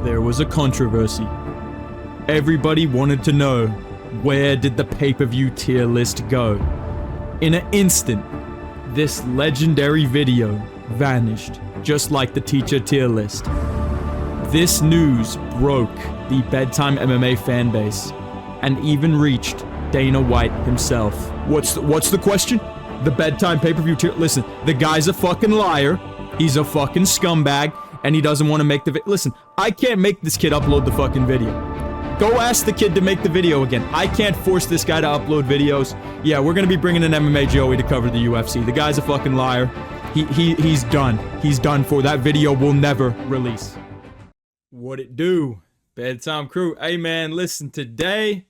there was a controversy. Everybody wanted to know, where did the pay-per-view tier list go? In an instant, this legendary video vanished, just like the teacher tier list. This news broke the Bedtime MMA fanbase, and even reached Dana White himself. What's the question? The Bedtime pay-per-view tier... Listen, the guy's a fucking liar. He's a fucking scumbag, and he doesn't want to make the... Listen, I can't make this kid upload the fucking video. Go ask the kid to make the video again. I can't force this guy to upload videos. Yeah, we're gonna be bringing in MMA Joey to cover the UFC. The guy's a fucking liar. He's done. He's done for. That video will never release. What it do? Bedtime crew. Hey man, listen, today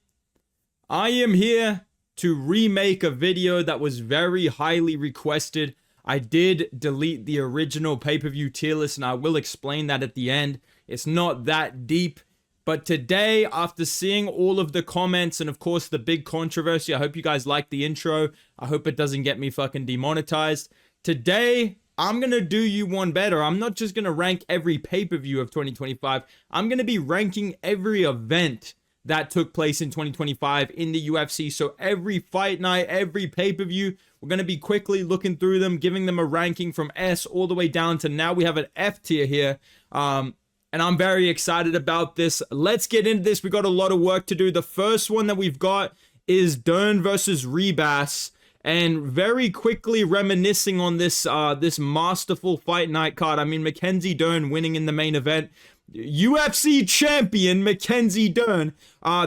I am here to remake a video that was very highly requested. I did delete the original pay-per-view tier list, and I will explain that at the end. It's not that deep. But today, after seeing all of the comments and of course the big controversy, I hope you guys like the intro. I hope it doesn't get me fucking demonetized. Today, I'm gonna do you one better. I'm not just gonna rank every pay-per-view of 2025. I'm gonna be ranking every event that took place in 2025 in the UFC. So every fight night, every pay-per-view, we're gonna be quickly looking through them, giving them a ranking from S all the way down to now we have an F tier here. And I'm very excited about this. Let's get into this. We got a lot of work to do. The first one that we've got is Dern versus Rebus. And very quickly reminiscing on this this masterful fight night card. I mean, Mackenzie Dern winning in the main event. UFC champion Mackenzie Dern.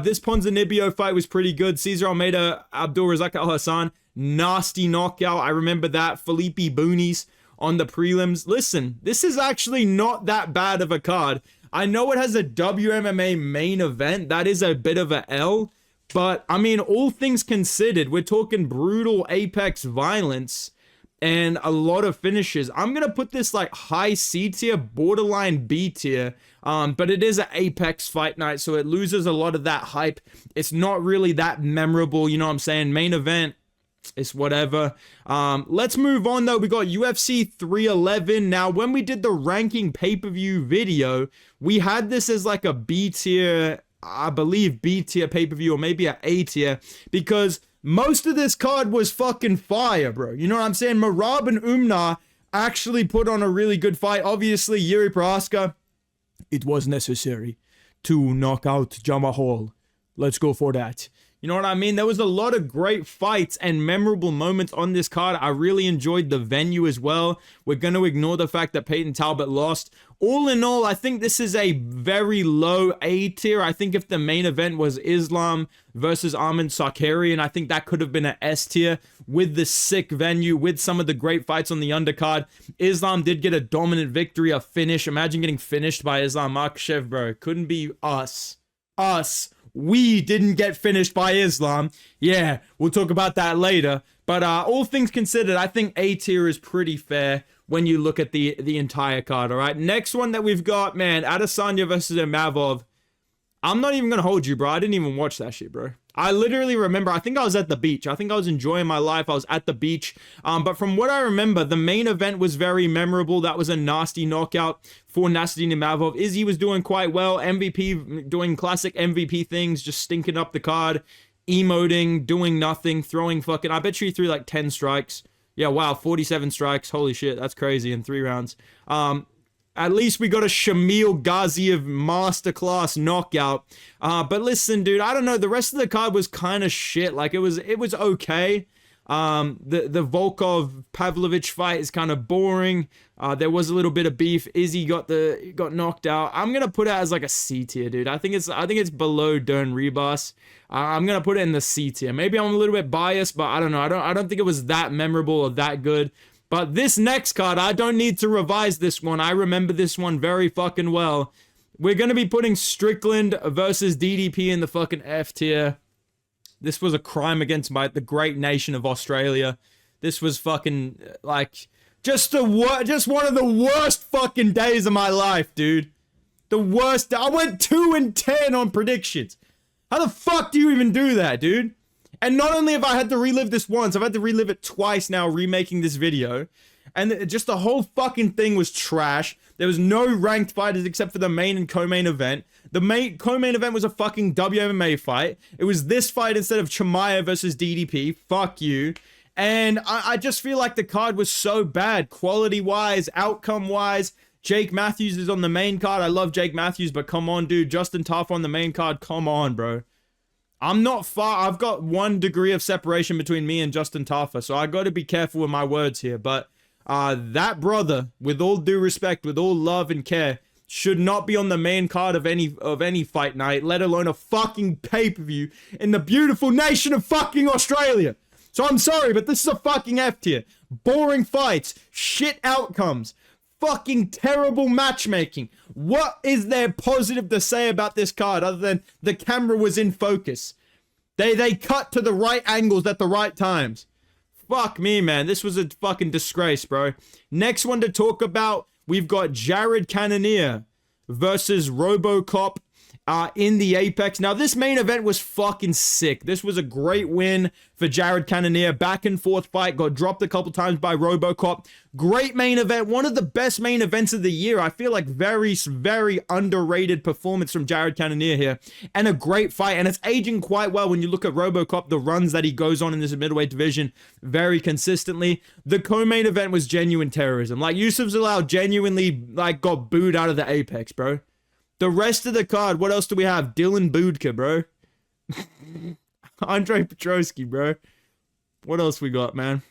This Ponzinibbio fight was pretty good. Cesar Almeida, Abdulrazak Al Hassan. Nasty knockout. I remember that. Felipe Boonies on the prelims. Listen, this is actually not that bad of a card. I know it has a WMMA main event. That is a bit of a L. But, I mean, all things considered, we're talking brutal apex violence and a lot of finishes. I'm going to put this like high C tier, borderline B tier. But it is an apex fight night, so it loses a lot of that hype. It's not really that memorable, you know what I'm saying? Main event, it's whatever. Let's move on though. We got UFC 311. Now, when we did the ranking pay-per-view video, we had this as like a B tier, I believe B tier pay-per-view, or maybe A tier, because most of this card was fucking fire, bro. You know what I'm saying? Merab and Umna actually put on a really good fight. Obviously, Yuri Prohaska, it was necessary to knock out Jamahal. Let's go for that. You know what I mean? There was a lot of great fights and memorable moments on this card. I really enjoyed the venue as well. We're going to ignore the fact that Peyton Talbot lost. All in all, I think this is a very low A tier. I think if the main event was Islam versus Arman Sakarian, I think that could have been an S tier with the sick venue, with some of the great fights on the undercard. Islam did get a dominant victory, a finish. Imagine getting finished by Islam Makhachev, bro. It couldn't be us. We didn't get finished by Islam. Yeah, we'll talk about that later. But all things considered, I think A tier is pretty fair when you look at the entire card, all right? Next one that we've got, man, Adesanya versus Imavov. I'm not even going to hold you, bro. I didn't even watch that shit, bro. I literally remember, I think I was at the beach. I think I was enjoying my life. I was at the beach. But from what I remember, the main event was very memorable. That was a nasty knockout for Nasruddin Imavov. Izzy was doing quite well. MVP, doing classic MVP things, just stinking up the card, emoting, doing nothing, throwing fucking... I bet you he threw like 10 strikes. Yeah, wow, 47 strikes. Holy shit, that's crazy in 3 rounds. At least we got a Shamil Ghaziev masterclass knockout. But listen, dude, I don't know. The rest of the card was kind of shit. Like, it was okay. The Volkov Pavlovich fight is kind of boring. There was a little bit of beef. Izzy got knocked out. I'm gonna put it as like a C tier, dude. I think it's below Dern Rebus. I'm gonna put it in the C tier. Maybe I'm a little bit biased, but I don't know. I don't think it was that memorable or that good. But this next card, I don't need to revise this one. I remember this one very fucking well. We're going to be putting Strickland versus DDP in the fucking F tier. This was a crime against the great nation of Australia. This was fucking, like, just one of the worst fucking days of my life, dude. The worst. I went 2-10 on predictions. How the fuck do you even do that, dude? And not only have I had to relive this once, I've had to relive it twice now remaking this video. And just the whole fucking thing was trash. There was no ranked fighters except for the main and co-main event. The co-main event was a fucking WMMA fight. It was this fight instead of Chimaev versus DDP. Fuck you. And I just feel like the card was so bad, quality-wise, outcome-wise. Jake Matthews is on the main card. I love Jake Matthews, but come on, dude. Justin Tafa on the main card. Come on, bro. I'm not far. I've got 1 degree of separation between me and Justin Tafa, so I got to be careful with my words here. But that brother, with all due respect, with all love and care, should not be on the main card of any fight night, let alone a fucking pay-per-view in the beautiful nation of fucking Australia. So I'm sorry, but this is a fucking F tier. Boring fights, shit outcomes, fucking terrible matchmaking. What is there positive to say about this card other than the camera was in focus? They cut to the right angles at the right times. Fuck me, man. This was a fucking disgrace, bro. Next one to talk about, we've got Jared Cannonier versus RoboCop in the Apex. Now, this main event was fucking sick. This was a great win for Jared Cannonier. Back and forth fight. Got dropped a couple times by RoboCop. Great main event. One of the best main events of the year. I feel like very, very underrated performance from Jared Cannonier here. And a great fight. And it's aging quite well when you look at RoboCop, the runs that he goes on in this middleweight division very consistently. The co-main event was genuine terrorism. Like, Yusuf Zalal genuinely, like, got booed out of the Apex, bro. The rest of the card, what else do we have? Dylan Budka, bro. Andre Petrosky, bro. What else we got, man?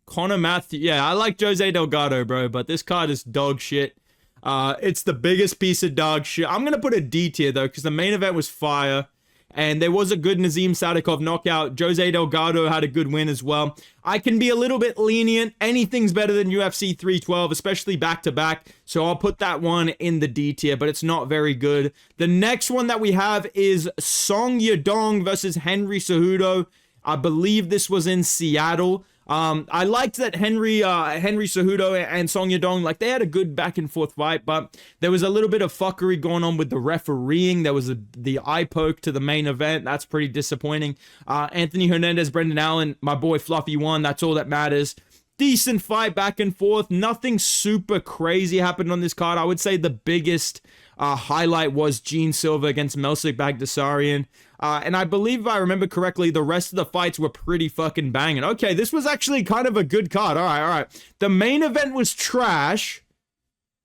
Connor Matthews. Yeah, I like Jose Delgado, bro, but this card is dog shit. It's the biggest piece of dog shit. I'm going to put a D tier, though, because the main event was fire. And there was a good Nazim Sadikov knockout. Jose Delgado had a good win as well. I can be a little bit lenient. Anything's better than UFC 312, especially back-to-back. So I'll put that one in the D tier, but it's not very good. The next one that we have is Song Yadong versus Henry Cejudo. I believe this was in Seattle. I liked that Henry Cejudo and Song Yadong, like, they had a good back and forth fight, but there was a little bit of fuckery going on with the refereeing. There was the eye poke to the main event. That's pretty disappointing. Anthony Hernandez, Brendan Allen, my boy Fluffy won. That's all that matters. Decent fight back and forth. Nothing super crazy happened on this card. I would say the biggest highlight was Gene Silva against Melsik Bagdasaryan. And I believe, if I remember correctly, the rest of the fights were pretty fucking banging. Okay, this was actually kind of a good card. All right. The main event was trash.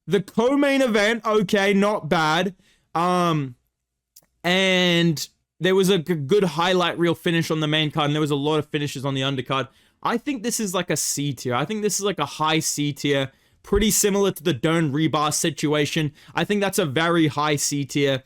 The co-main event, okay, not bad. And there was a good highlight reel finish on the main card, and there was a lot of finishes on the undercard. I think this is like a C tier. I think this is like a high C tier. Pretty similar to the Dern Rebar situation. I think that's a very high C tier.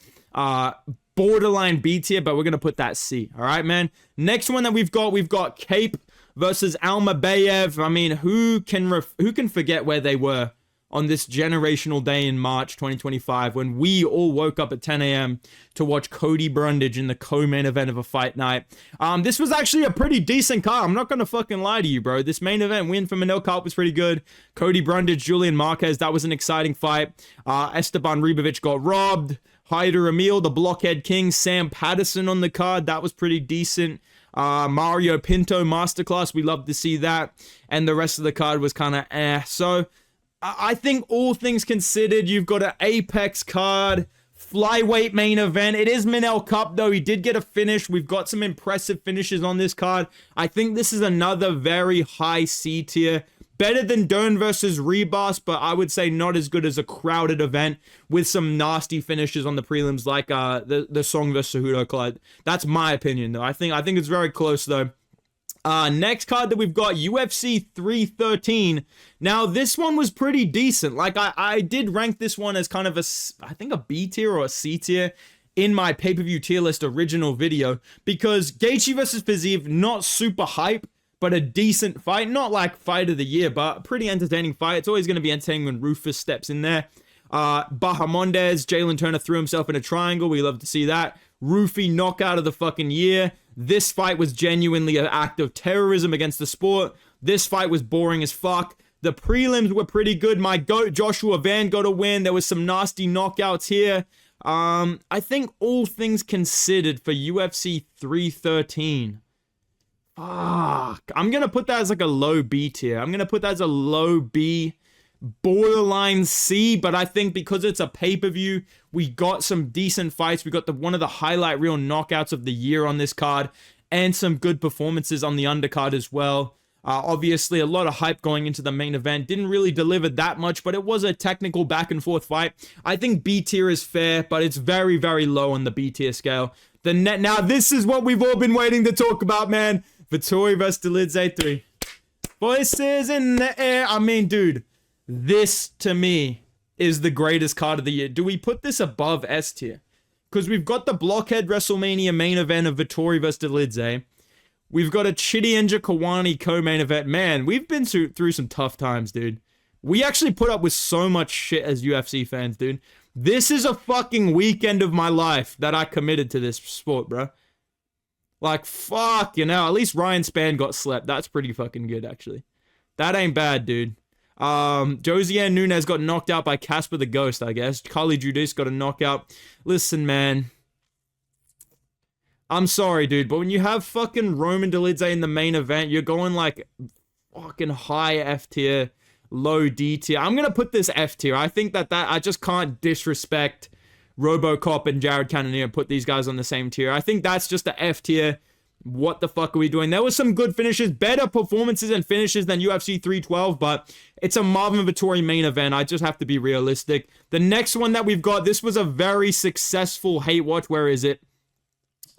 Borderline B tier, but we're going to put that C. All right, man. Next one that we've got Cape versus Almabayev. I mean, who can forget where they were on this generational day in March 2025 when we all woke up at 10 a.m. to watch Cody Brundage in the co-main event of a fight night. This was actually a pretty decent card. I'm not going to fucking lie to you, bro. This main event win for Manel Kape was pretty good. Cody Brundage, Julian Marquez, that was an exciting fight. Esteban Ribovic got robbed. Haider Emil, the Blockhead King, Sam Patterson on the card. That was pretty decent. Mario Pinto Masterclass. We love to see that. And the rest of the card was kind of eh. So I think all things considered, you've got an Apex card, flyweight main event. It is Manel Kape, though. He did get a finish. We've got some impressive finishes on this card. I think this is another very high C tier. Better than Dern versus Rebus, but I would say not as good as a crowded event with some nasty finishes on the prelims like the Song versus Cejudo card. That's my opinion, though. I think it's very close, though. Next card that we've got, UFC 313. Now, this one was pretty decent. Like, I did rank this one as kind of I think a B tier or a C tier in my pay-per-view tier list original video, because Gaethje versus Fiziev, not super hype, but a decent fight. Not like fight of the year, but a pretty entertaining fight. It's always going to be entertaining when Rufus steps in there. Bahamondes, Jalen Turner threw himself in a triangle. We love to see that. Rufy knockout of the fucking year. This fight was genuinely an act of terrorism against the sport. This fight was boring as fuck. The prelims were pretty good. My GOAT, Joshua Van, got a win. There was some nasty knockouts here. I think all things considered for UFC 313. Fuck. I'm going to put that as like a low B tier. I'm going to put that as a low B, borderline C, but I think because it's a pay-per-view, we got some decent fights. We got one of the highlight reel knockouts of the year on this card, and some good performances on the undercard as well. Obviously, a lot of hype going into the main event. Didn't really deliver that much, but it was a technical back and forth fight. I think B tier is fair, but it's very, very low on the B tier scale. Now, this is what we've all been waiting to talk about, man. Vettori versus Dolidze 3. Voices in the air. I mean, dude, this to me is the greatest card of the year. Do we put this above S tier? Because we've got the Blockhead WrestleMania main event of Vettori versus Dolidze. We've got a Chidi and Kawani co-main event. Man, we've been through some tough times, dude. We actually put up with so much shit as UFC fans, dude. This is a fucking weekend of my life that I committed to this sport, bro. Like, fuck, you know, at least Ryan Spann got slept. That's pretty fucking good, actually. That ain't bad, dude. Josiane Nunes got knocked out by Casper the Ghost, I guess. Carly Judice got a knockout. Listen, man. I'm sorry, dude, but when you have fucking Roman Dolidze in the main event, you're going like fucking high F tier, low D tier. I'm gonna put this F tier. I think that I just can't disrespect RoboCop and Jared Cannonier and put these guys on the same tier. I think that's just the F tier. What the fuck are we doing? There was some good finishes, better performances and finishes than UFC 312, but it's a Marvin Vettori main event. I just have to be realistic. The next one that we've got, this was a very successful hate watch. Where is it?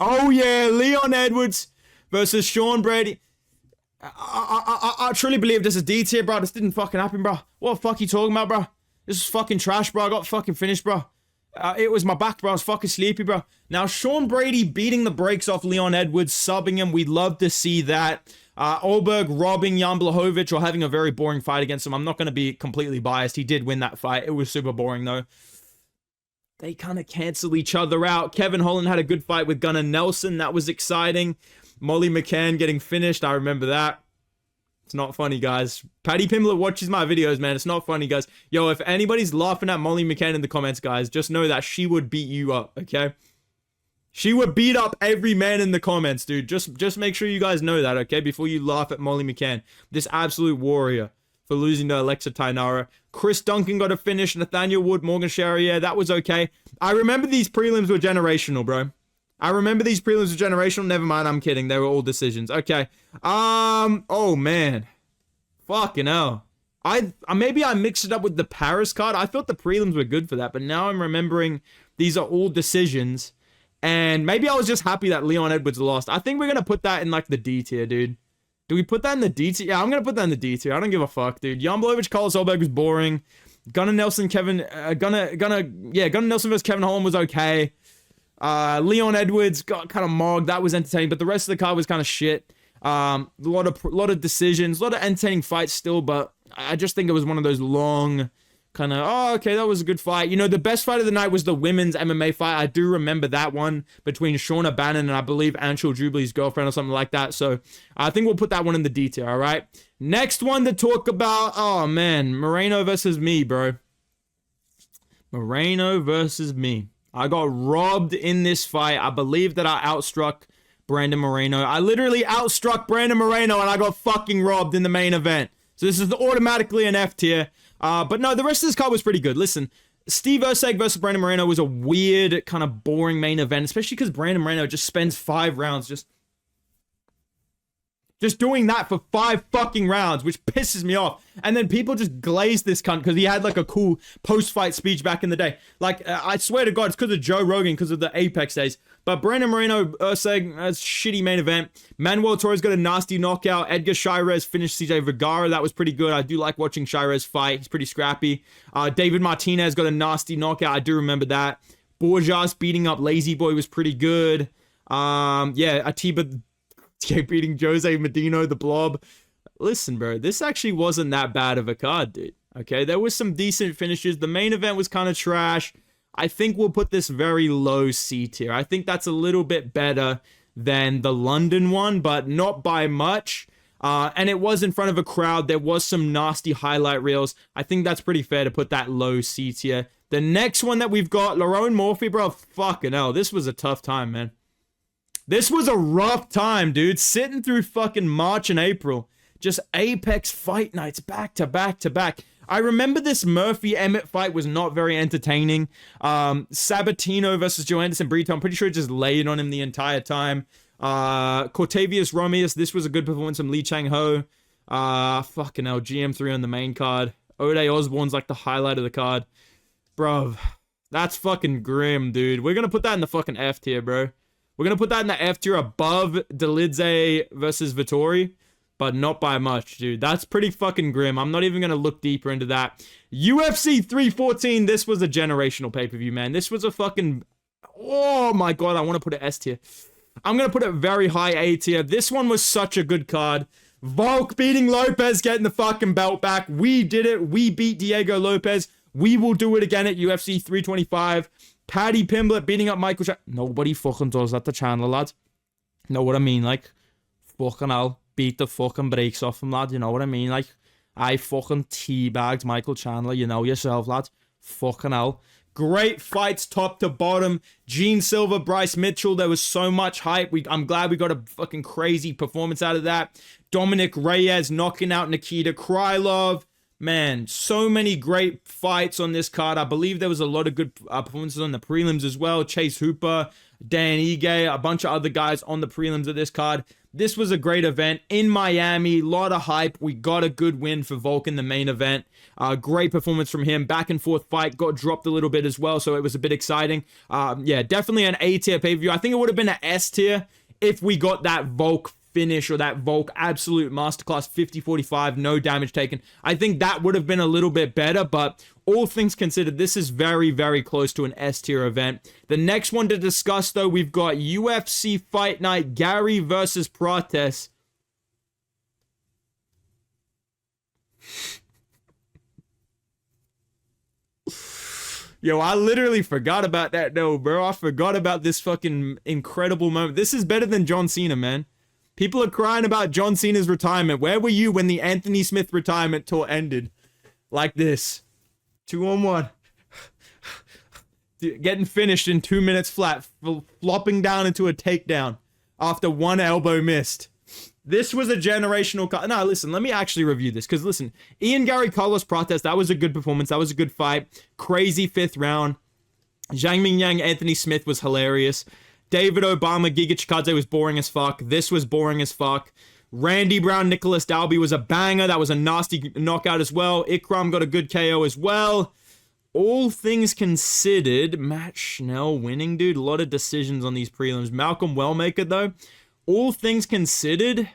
Oh yeah, Leon Edwards versus Sean Brady. I truly believe this is D tier, bro. This didn't fucking happen, bro. What the fuck you talking about, bro? This is fucking trash, bro. I got fucking finished, bro. It was my back, bro. I was fucking sleepy, bro. Now, Sean Brady beating the brakes off Leon Edwards, subbing him. We'd love to see that. Olberg robbing Jan Blachowicz or having a very boring fight against him. I'm not going to be completely biased. He did win that fight. It was super boring, though. They kind of cancel each other out. Kevin Holland had a good fight with Gunnar Nelson. That was exciting. Molly McCann getting finished. I remember that. It's not funny, guys. Paddy Pimblett watches my videos, man. It's not funny, guys. Yo, if anybody's laughing at Molly McCann in the comments, guys, just know that she would beat you up, okay? She would beat up every man in the comments, dude. Just make sure you guys know that, okay? Before you laugh at Molly McCann. This absolute warrior for losing to Alexa Tainara. Chris Duncan got a finish. Nathaniel Wood, Morgan Charrier. That was okay. I remember these prelims were generational, bro. I remember these prelims were generational. Never mind, I'm kidding. They were all decisions. Okay. Oh, man. Fucking hell. Maybe I mixed it up with the Paris card. I thought the prelims were good for that, but now I'm remembering these are all decisions. And maybe I was just happy that Leon Edwards lost. I think we're going to put that in, like, the D tier, dude. Do we put that in the D tier? Yeah, I'm going to put that in the D tier. I don't give a fuck, dude. Jan Blachowicz, Carlos Olberg was boring. Gunnar Nelson, Gunnar Nelson versus Kevin Holland was okay. Leon Edwards got kind of mogged. That was entertaining, but the rest of the card was kind of shit. A lot of decisions, a lot of entertaining fights still, but I just think it was one of those long kind of, oh, okay, that was a good fight. You know, the best fight of the night was the women's MMA fight. I do remember that one between Shauna Bannon and I believe Anshul Jubilee's girlfriend or something like that. So I think we'll put that one in the D tier, all right? Next one to talk about, oh man, Moreno versus me, bro. Moreno versus me. I got robbed in this fight. I believe that I outstruck Brandon Moreno. I literally outstruck Brandon Moreno and I got fucking robbed in the main event. So this is automatically an F tier. But no, the rest of this card was pretty good. Listen, Steve Erceg versus Brandon Moreno was a weird, kind of boring main event, especially because Brandon Moreno just spends 5 rounds just doing that for 5 fucking rounds, which pisses me off. And then people just glaze this cunt because he had like a cool post-fight speech back in the day. Like, I swear to God, it's because of Joe Rogan, because of the Apex days. But Brandon Moreno, Erceg, that's a shitty main event. Manuel Torres got a nasty knockout. Edgar Chairez finished CJ Vergara. That was pretty good. I do like watching Chairez fight. He's pretty scrappy. David Martinez got a nasty knockout. I do remember that. Borjas beating up Lazy Boy was pretty good. Yeah, Atiba beating Jose Medino, the Blob. Listen, bro, this actually wasn't that bad of a card, dude. Okay, there was some decent finishes. The main event was kind of trash. I think we'll put this very low C tier. I think that's a little bit better than the London one, but not by much. And it was in front of a crowd. There was some nasty highlight reels. I think that's pretty fair to put that low C tier. The next one that we've got, Lerone Murphy, bro, fucking hell. This was a tough time, man. This was a rough time, dude. Sitting through fucking March and April. Just Apex fight nights back to back to back. I remember this Murphy-Emmett fight was not very entertaining. Sabatino versus Joe Anderson Brito, I'm pretty sure it just laid on him the entire time. Cortavius Romeus, this was a good performance from Lee Chang-ho. Fucking hell, GM3 on the main card. Ode Osborne's like the highlight of the card. Bro, that's fucking grim, dude. We're gonna put that in the fucking F tier, bro. We're gonna put that in the F tier above Dolidze versus Vittori, but not by much, dude. That's pretty fucking grim. I'm not even gonna look deeper into that. UFC 314, this was a generational pay-per-view, man. This was a fucking... Oh my god, I want to put it S tier. I'm gonna put it very high A tier. This one was such a good card. Volk beating Lopez, getting the fucking belt back. We did it. We beat Diego Lopez. We will do it again at UFC 325. Paddy Pimblett beating up Michael Chandler. Nobody fucking does that to Chandler, lad. Know what I mean? Like, fucking hell. Beat the fucking brakes off him, lad. You know what I mean? Like, I fucking teabagged Michael Chandler. You know yourself, lad. Fucking hell. Great fights top to bottom. Gene Silver, Bryce Mitchell. There was so much hype. I'm glad we got a fucking crazy performance out of that. Dominic Reyes knocking out Nikita Krylov. Man, so many great fights on this card. I believe there was a lot of good performances on the prelims as well. Chase Hooper, Dan Ige, a bunch of other guys on the prelims of this card. This was a great event in Miami. A lot of hype. We got a good win for Volk in the main event. Great performance from him. Back and forth fight. Got dropped a little bit as well, so it was a bit exciting. Yeah, definitely an A tier pay-per-view. I think it would have been an S tier if we got that Volk finish or that Volk absolute masterclass 50-45, no damage taken. I think that would have been a little bit better, but all things considered, this is very, very close to an S tier event. The next one to discuss, though, we've got UFC Fight Night, Gary versus Prates. Yo, I literally forgot about that, though, bro. I forgot about this fucking incredible moment. This is better than John Cena, man. People are crying about John Cena's retirement. Where were you when the Anthony Smith retirement tour ended? Like this. 2-on-1. Getting finished in 2 minutes flat. Flopping down into a takedown after one elbow missed. This was a generational... No, listen, let me actually review this. Because, listen, Ian Gary Carlos Prates, that was a good performance. That was a good fight. Crazy 5th round. Zhang Mingyang, Anthony Smith was hilarious. David Obama, Giga Chikadze was boring as fuck. This was boring as fuck. Randy Brown, Nicholas Dalby was a banger. That was a nasty knockout as well. Ikram got a good KO as well. All things considered, Matt Schnell winning, dude. A lot of decisions on these prelims. Malcolm Wellmaker, though. All things considered,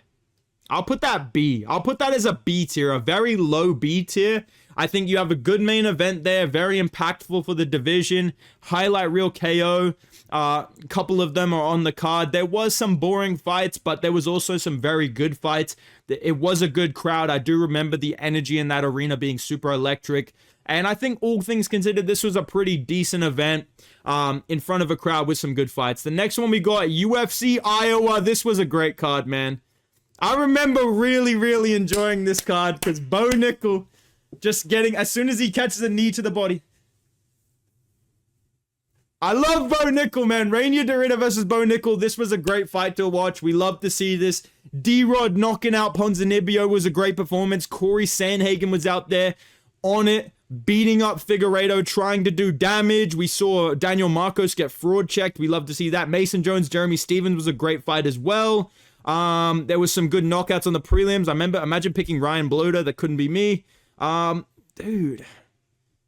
I'll put that B. I'll put that as a B tier. A very low B tier. I think you have a good main event there. Very impactful for the division. Highlight reel KO. A couple of them are on the card. There was some boring fights, but there was also some very good fights. It was a good crowd. I do remember the energy in that arena being super electric. And I think all things considered, this was a pretty decent event in front of a crowd with some good fights. The next one we got, UFC Iowa. This was a great card, man. I remember really, really enjoying this card because Bo Nickel just getting, as soon as he catches a knee to the body. I love Bo Nickel, man. Rainier Dorita versus Bo Nickel. This was a great fight to watch. We love to see this. D-Rod knocking out Ponzinibbio was a great performance. Corey Sandhagen was out there on it, beating up Figueiredo, trying to do damage. We saw Daniel Marcos get fraud checked. We love to see that. Mason Jones, Jeremy Stevens was a great fight as well. There was some good knockouts on the prelims. Imagine picking Ryan Bloder. That couldn't be me. Dude.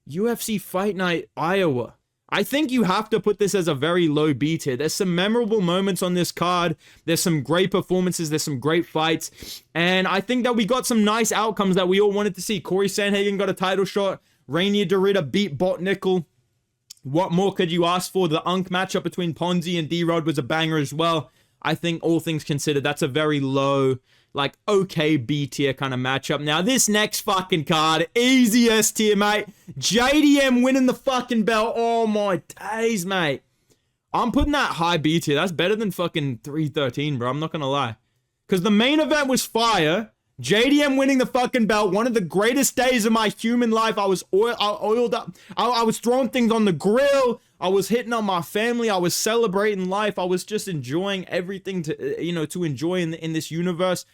UFC Fight Night, Iowa. I think you have to put this as a very low B tier. There's some memorable moments on this card. There's some great performances. There's some great fights. And I think that we got some nice outcomes that we all wanted to see. Corey Sandhagen got a title shot. Rainier Dorita beat Bot Nickel. What more could you ask for? The Unk matchup between Ponzi and D-Rod was a banger as well. I think all things considered, that's a very low, like, okay B tier kind of matchup. Now, this next fucking card, easy S tier, mate. JDM winning the fucking belt. Oh, my days, mate. I'm putting that high B tier. That's better than fucking 313, bro. I'm not going to lie. Because the main event was fire. JDM winning the fucking belt. One of the greatest days of my human life. I was oiled up. I was throwing things on the grill. I was hitting on my family. I was celebrating life. I was just enjoying everything to enjoy in this universe.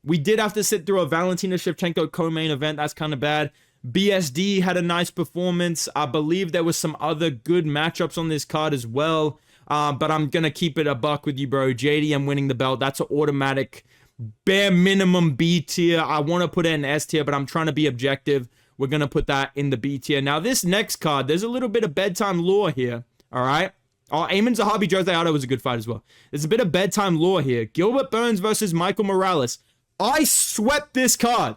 We did have to sit through a Valentina Shevchenko co-main event. That's kind of bad. BSD had a nice performance. I believe there was some other good matchups on this card as well. But I'm going to keep it a buck with you, bro. JDM winning the belt. That's an automatic bare minimum B tier. I want to put it in S tier, but I'm trying to be objective. We're going to put that in the B tier. Now, this next card, there's a little bit of bedtime lore here. All right. Oh, Ayman Zahabi, Jose Aldo was a good fight as well. There's a bit of bedtime lore here. Gilbert Burns versus Michael Morales. I swept this card.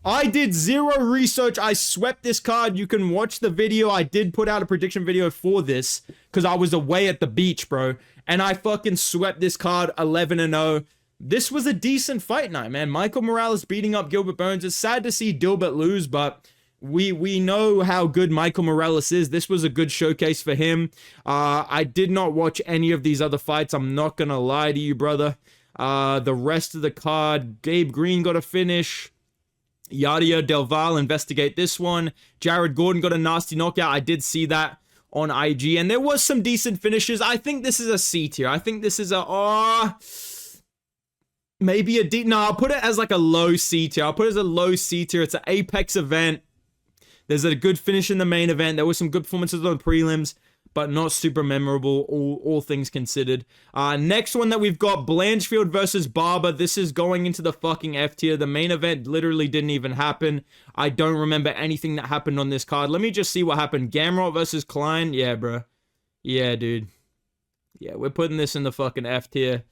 I did zero research. I swept this card. You can watch the video. I did put out a prediction video for this because I was away at the beach, bro. And I fucking swept this card 11-0. This was a decent fight night, man. Michael Morales beating up Gilbert Burns. It's sad to see Gilbert lose, but we know how good Michael Morales is. This was a good showcase for him. I did not watch any of these other fights. I'm not going to lie to you, brother. The rest of the card, Gabe Green got a finish. Yadia Del Val investigate this one. Jared Gordon got a nasty knockout. I did see that on IG, and there was some decent finishes. I think this is a C tier. I think this is a maybe a D. No, I'll put it as like a low C tier. I'll put it as a low C tier. It's an Apex event. There's a good finish in the main event. There was some good performances on the prelims, but not super memorable, all things considered. Next one that we've got, Blanchfield versus Barber. This is going into the fucking F tier. The main event literally didn't even happen. I don't remember anything that happened on this card. Let me just see what happened. Gamrot versus Klein. Yeah, bro. Yeah, dude. Yeah, we're putting this in the fucking F tier.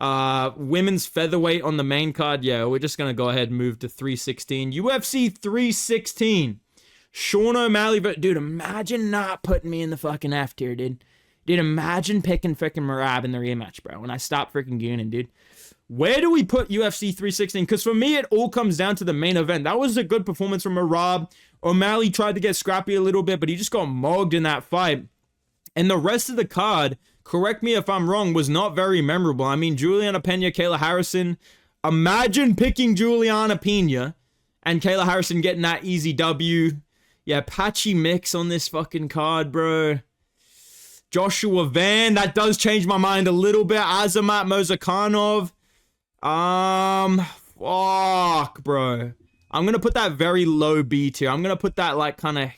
Women's featherweight on the main card. Yeah, we're just going to go ahead and move to 316. UFC 316. Sean O'Malley, but dude, imagine not putting me in the fucking F tier, dude. Dude, imagine picking freaking Merab in the rematch, bro. When I stop freaking gooning, dude. Where do we put UFC 316? Because for me, it all comes down to the main event. That was a good performance from Merab. O'Malley tried to get scrappy a little bit, but he just got mogged in that fight. And the rest of the card, correct me if I'm wrong, was not very memorable. I mean, Juliana Pena, Kayla Harrison. Imagine picking Juliana Pena and Kayla Harrison getting that easy W. Yeah, patchy mix on this fucking card, bro. Joshua Van, that does change my mind a little bit. Azamat Mozakhanov. Fuck, bro. I'm going to put that very low B tier. I'm going to put that like kind of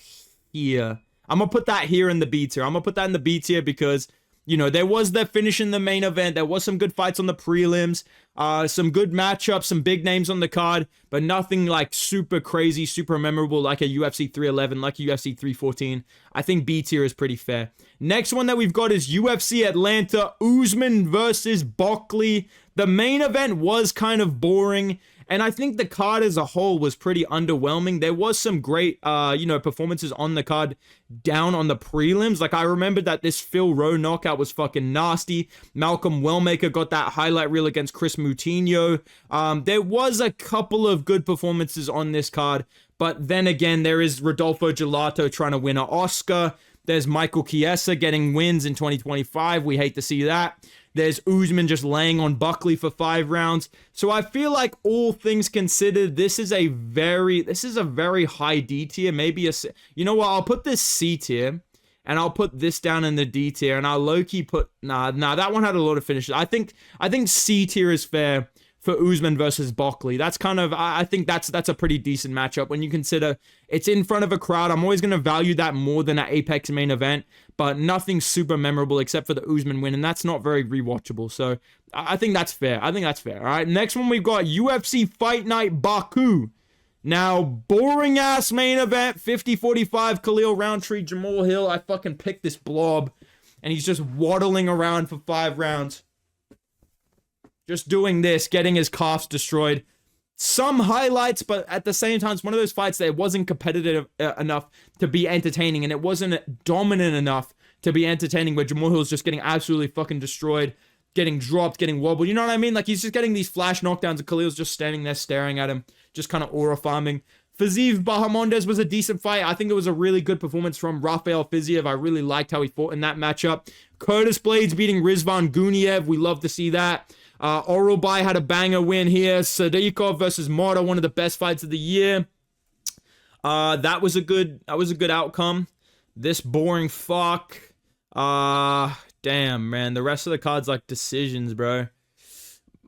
here. I'm going to put that here in the B tier. I'm going to put that in the B tier because, you know, there was the finish in the main event. There was some good fights on the prelims. Some good matchups, some big names on the card, but nothing like super crazy, super memorable like a UFC 311, like a UFC 314. I think B tier is pretty fair. Next one that we've got is UFC Atlanta, Usman versus Buckley. The main event was kind of boring, and I think the card as a whole was pretty underwhelming. There was some great, performances on the card down on the prelims. Like, I remember that this Phil Rowe knockout was fucking nasty. Malcolm Wellmaker got that highlight reel against Chris Moutinho. There was a couple of good performances on this card, but then again, there is Rodolfo Gelato trying to win an Oscar. There's Michael Chiesa getting wins in 2025. We hate to see that. There's Usman just laying on Buckley for 5 rounds. So I feel like all things considered, this is a very high D tier. Maybe you know what? I'll put this C tier, and I'll put this down in the D tier, and I'll low-key put nah. That one had a lot of finishes. I think C tier is fair for Usman versus Buckley. That's kind of, I think that's a pretty decent matchup when you consider it's in front of a crowd. I'm always going to value that more than an Apex main event, but nothing super memorable except for the Usman win, and that's not very rewatchable. So I think that's fair. All right, next one we've got UFC Fight Night Baku. Now, boring ass main event, 50-45, Khalil Roundtree, Jamal Hill. I fucking picked this blob, and he's just waddling around for 5 rounds. Just doing this, getting his calves destroyed. Some highlights, but at the same time, it's one of those fights that it wasn't competitive enough to be entertaining, and it wasn't dominant enough to be entertaining, where Jamal Hill's just getting absolutely fucking destroyed, getting dropped, getting wobbled. You know what I mean? Like, he's just getting these flash knockdowns, and Khalil's just standing there staring at him, just kind of aura farming. Fiziev Bahamondes was a decent fight. I think it was a really good performance from Rafael Fiziev. I really liked how he fought in that matchup. Curtis Blades beating Rizvan Guniev. We love to see that. Oralbai had a banger win here. Sadikov versus Mota, one of the best fights of the year. That was a good outcome. This boring fuck. Damn, man. The rest of the card's like decisions, bro.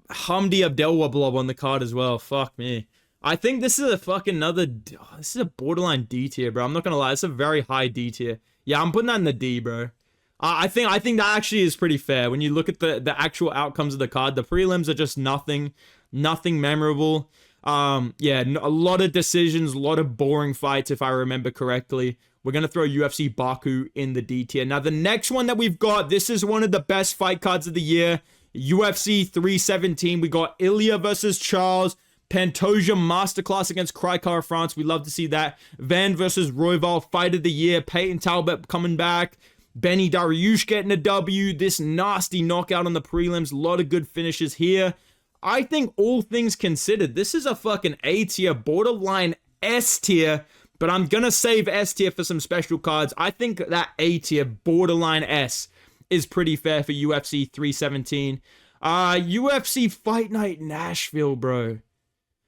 Hamdi Abdelwahab on the card as well. Fuck me. I think this is a fucking another... this is a borderline D tier, bro. I'm not gonna lie. It's a very high D tier. Yeah, I'm putting that in the D, bro. I think that actually is pretty fair. When you look at the actual outcomes of the card, the prelims are just nothing memorable. Yeah, a lot of decisions, a lot of boring fights, if I remember correctly. We're going to throw UFC Baku in the D tier. Now, the next one that we've got, this is one of the best fight cards of the year. UFC 317. We got Ilya versus Charles. Pantoja Masterclass against Krykar France. We love to see that. Van versus Royval. Fight of the year. Peyton Talbot coming back. Benny Dariush getting a W. This nasty knockout on the prelims. A lot of good finishes here. I think all things considered, this is a fucking A tier, borderline S tier. But I'm going to save S tier for some special cards. I think that A tier, borderline S, is pretty fair for UFC 317. UFC Fight Night Nashville, bro.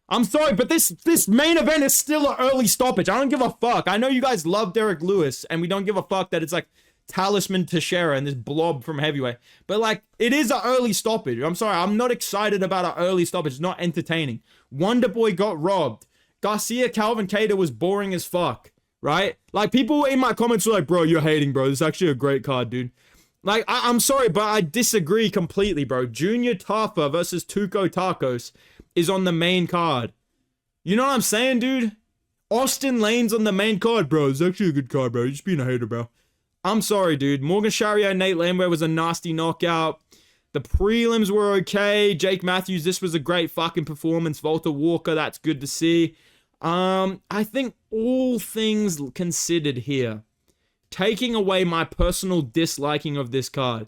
I'm sorry, but this main event is still an early stoppage. I don't give a fuck. I know you guys love Derek Lewis, and we don't give a fuck that it's like Talisman Teixeira and this blob from heavyweight. But like, it is an early stoppage. I'm sorry, I'm not excited about an early stoppage. It's not entertaining. Wonder Boy got robbed. Garcia Calvin Kattar was boring as fuck, right? Like, people in my comments were like, bro, you're hating, bro. This is actually a great card, dude. Like, I'm sorry, but I disagree completely, bro. Junior Tafa versus Tuco Tacos is on the main card. You know what I'm saying, dude? Austin Lane's on the main card, bro. It's actually a good card, bro. You're just being a hater, bro. I'm sorry, dude. Morgan Charrier, Nate Landwehr was a nasty knockout. The prelims were okay. Jake Matthews, this was a great fucking performance. Walter Walker, that's good to see. I think all things considered here, taking away my personal disliking of this card,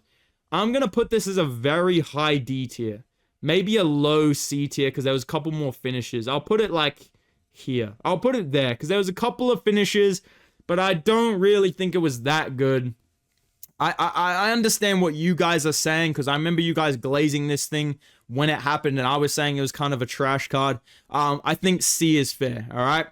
I'm going to put this as a very high D tier. Maybe a low C tier because there was a couple more finishes. I'll put it like here. I'll put it there because there was a couple of finishes, but I don't really think it was that good. I understand what you guys are saying because I remember you guys glazing this thing when it happened and I was saying it was kind of a trash card. I think C is fair, all right?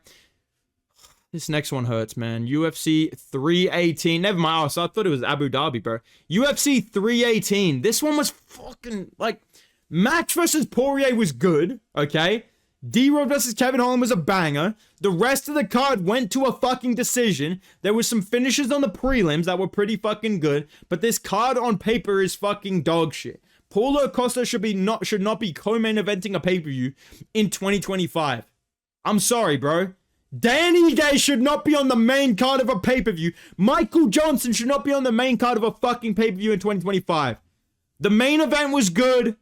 This next one hurts, man. UFC 318. Never mind. Oh, so I thought it was Abu Dhabi, bro. UFC 318. This one was fucking, like, Max versus Poirier was good, okay? D-Rod versus Kevin Holland was a banger. The rest of the card went to a fucking decision. There was some finishes on the prelims that were pretty fucking good, but this card on paper is fucking dog shit. Paulo Costa should not be co-main eventing a pay-per-view in 2025. I'm sorry, bro. Danny Gay should not be on the main card of a pay-per-view. Michael Johnson should not be on the main card of a fucking pay-per-view in 2025. The main event was good.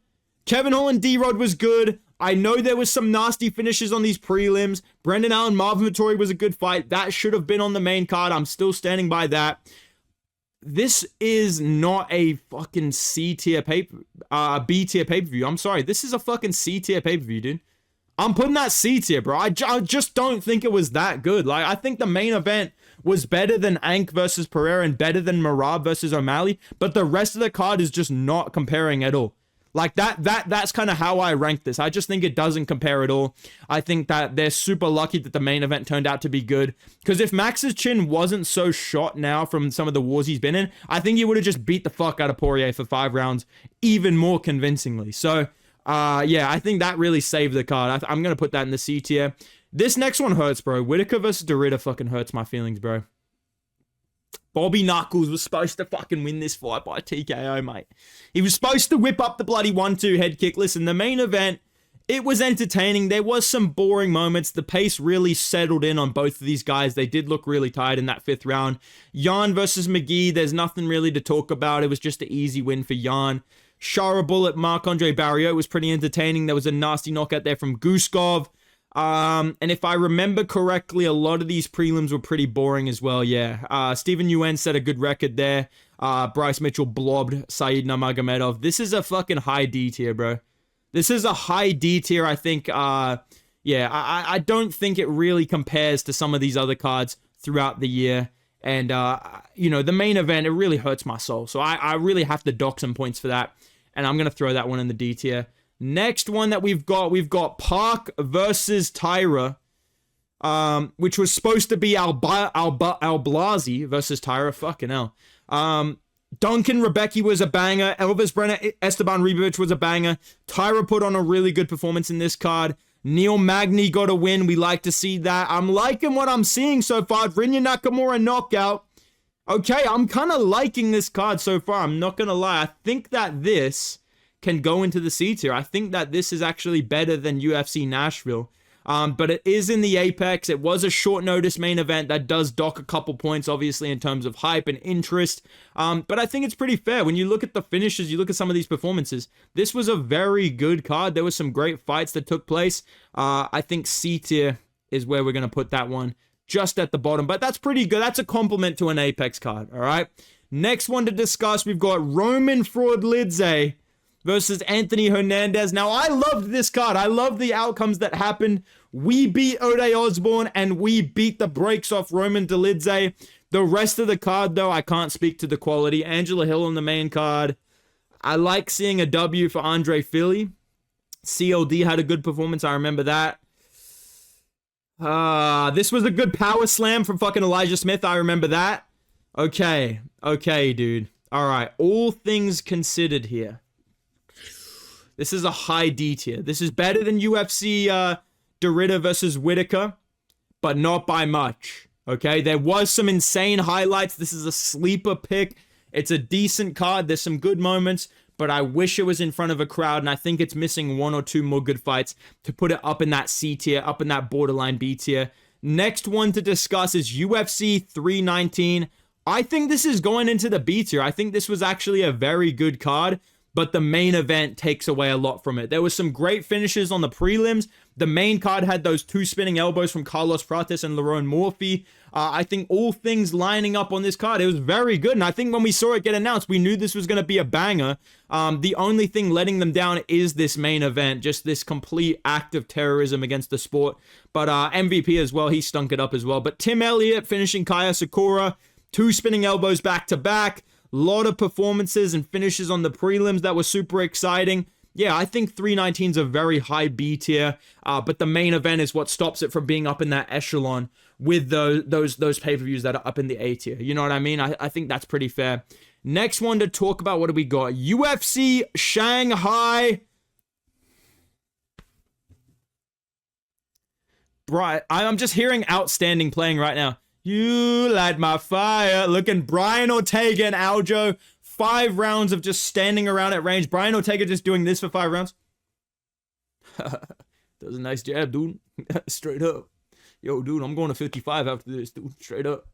Kevin Holland D-Rod was good. I know there was some nasty finishes on these prelims. Brendan Allen, Marvin Vettori was a good fight. That should have been on the main card. I'm still standing by that. This is not a fucking B tier pay-per-view. I'm sorry. This is a fucking C tier pay-per-view, dude. I'm putting that C tier, bro. I just don't think it was that good. Like, I think the main event was better than Ank versus Pereira and better than Marab versus O'Malley, but the rest of the card is just not comparing at all. Like, that's kind of how I rank this. I just think it doesn't compare at all. I think that they're super lucky that the main event turned out to be good. Because if Max's chin wasn't so shot now from some of the wars he's been in, I think he would have just beat the fuck out of Poirier for 5 rounds even more convincingly. So, yeah, I think that really saved the card. I'm going to put that in the C tier. This next one hurts, bro. Whittaker versus Dorita fucking hurts my feelings, bro. Bobby Knuckles was supposed to fucking win this fight by TKO, mate. He was supposed to whip up the bloody 1-2 head kick. Listen, the main event, it was entertaining. There was some boring moments. The pace really settled in on both of these guys. They did look really tired in that 5th round. Jan versus McGee, there's nothing really to talk about. It was just an easy win for Jan. Shara Bullet, Marc-Andre Barriot was pretty entertaining. There was a nasty knockout there from Guskov. And if I remember correctly, a lot of these prelims were pretty boring as well, yeah. Stephen Yuen set a good record there. Bryce Mitchell blobbed Saeed Nurmagomedov. This is a fucking high D tier, bro. This is a high D tier, I think. Yeah, I don't think it really compares to some of these other cards throughout the year. And, you know, the main event, it really hurts my soul. So I really have to dock some points for that. And I'm going to throw that one in the D tier. Next one that we've got Park versus Tyra. which was supposed to be Al-Blasi versus Tyra. Fucking hell. Duncan Rebecki was a banger. Elvis Brenner, Esteban Ribovic was a banger. Tyra put on a really good performance in this card. Neil Magny got a win. We like to see that. I'm liking what I'm seeing so far. Rinya Nakamura knockout. Okay, I'm kind of liking this card so far. I'm not going to lie. I think that this can go into the C tier. I think that this is actually better than UFC Nashville. But it is in the Apex. It was a short notice main event that does dock a couple points, obviously, in terms of hype and interest. But I think it's pretty fair. When you look at the finishes, you look at some of these performances, this was a very good card. There were some great fights that took place. I think C tier is where we're going to put that one, just at the bottom. But that's pretty good. That's a compliment to an Apex card, all right? Next one to discuss, we've got Roman Dolidze versus Anthony Hernandez. Now, I loved this card. I love the outcomes that happened. We beat Ode Osborne, and we beat the brakes off Roman Dolidze. The rest of the card, though, I can't speak to the quality. Angela Hill on the main card. I like seeing a W for Andre Fili. CLD had a good performance. I remember that. This was a good power slam from fucking Elijah Smith. I remember that. Okay, dude. All right, all things considered here. This is a high D tier. This is better than UFC Dorita versus Whittaker, but not by much. Okay, there was some insane highlights. This is a sleeper pick. It's a decent card. There's some good moments, but I wish it was in front of a crowd, and I think it's missing one or two more good fights to put it up in that C tier, up in that borderline B tier. Next one to discuss is UFC 319. I think this is going into the B tier. I think this was actually a very good card, but the main event takes away a lot from it. There was some great finishes on the prelims. The main card had those two spinning elbows from Carlos Prates and Lerone Murphy. I think all things lining up on this card, it was very good. And I think when we saw it get announced, we knew this was going to be a banger. The only thing letting them down is this main event, just this complete act of terrorism against the sport. But MVP as well, he stunk it up as well. But Tim Elliott finishing Kaya Sakura, two spinning elbows back to back. Lot of performances and finishes on the prelims that were super exciting. Yeah, I think 319 is a very high B tier, but the main event is what stops it from being up in that echelon with those pay-per-views that are up in the A tier. You know what I mean? I think that's pretty fair. Next one to talk about, what do we got? UFC Shanghai. Right, I'm just hearing Outstanding playing right now. You light my fire. Looking Brian Ortega and Aljo. 5 rounds of just standing around at range. Brian Ortega just doing this for 5 rounds. That was a nice jab, dude. Straight up. Yo, dude, I'm going to 55 after this, dude. Straight up.